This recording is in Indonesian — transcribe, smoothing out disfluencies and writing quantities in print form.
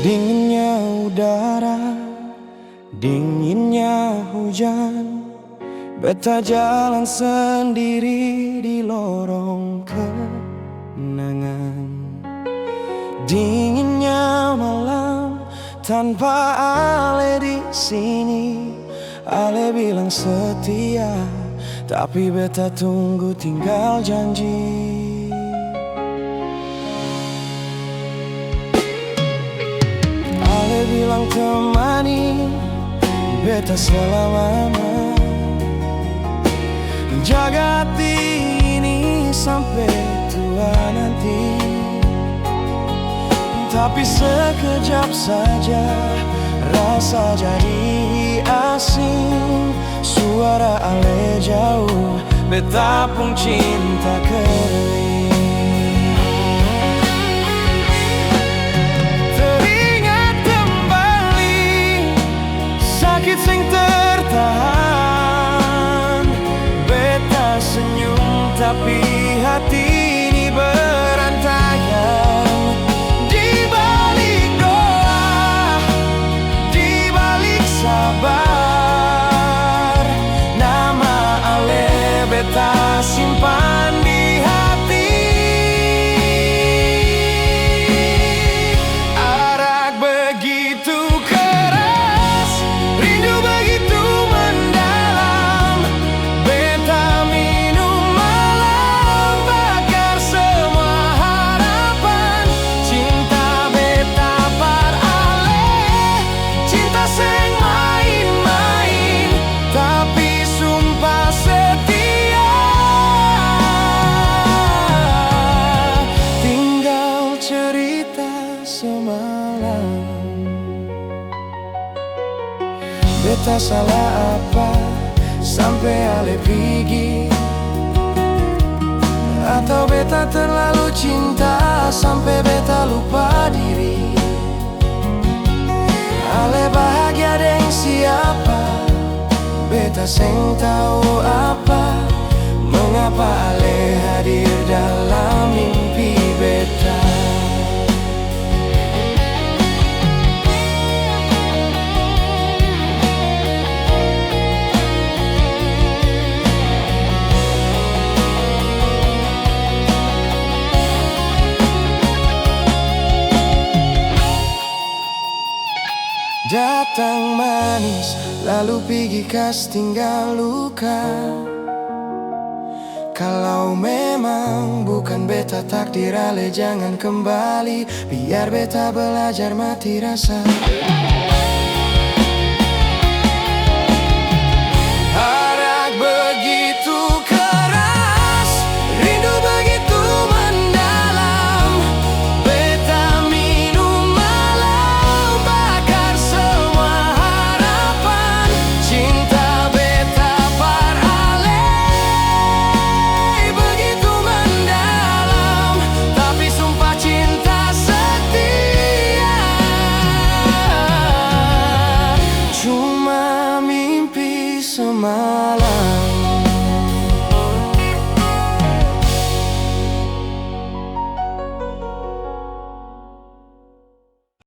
Dinginnya udara, dinginnya hujan, beta jalan sendiri di lorong kenangan. Dinginnya malam tanpa Ale di sini. Ale bilang setia, tapi beta tunggu tinggal janji. Ale bilang temani beta selama-lamanya, jaga hati ini sampai tua nanti. Tapi sekejap saja rasa jadi asing. Suara Ale jauh, beta pun cinta kering. Teringat kembali sakit sing tertahan. Beta senyum tapi hati ini berantaian. Beta simpan di hati. Arak begitu keras, rindu begitu mendalam. Beta minum malam, bakar semua harapan. Cinta beta par Ale, cinta seng main-main, tapi sumpah setia. Beta salah apa sampai Ale pergi? Atau beta terlalu cinta sampai beta lupa diri? Ale bahagia dengan siapa? Beta seng tahu apa. Mengapa Ale hadir dalam mimpi beta? Datang manis, lalu pergi kas tinggal luka. Kalau memang bukan beta takdir Ale jangan kembali. Biar beta belajar mati rasa.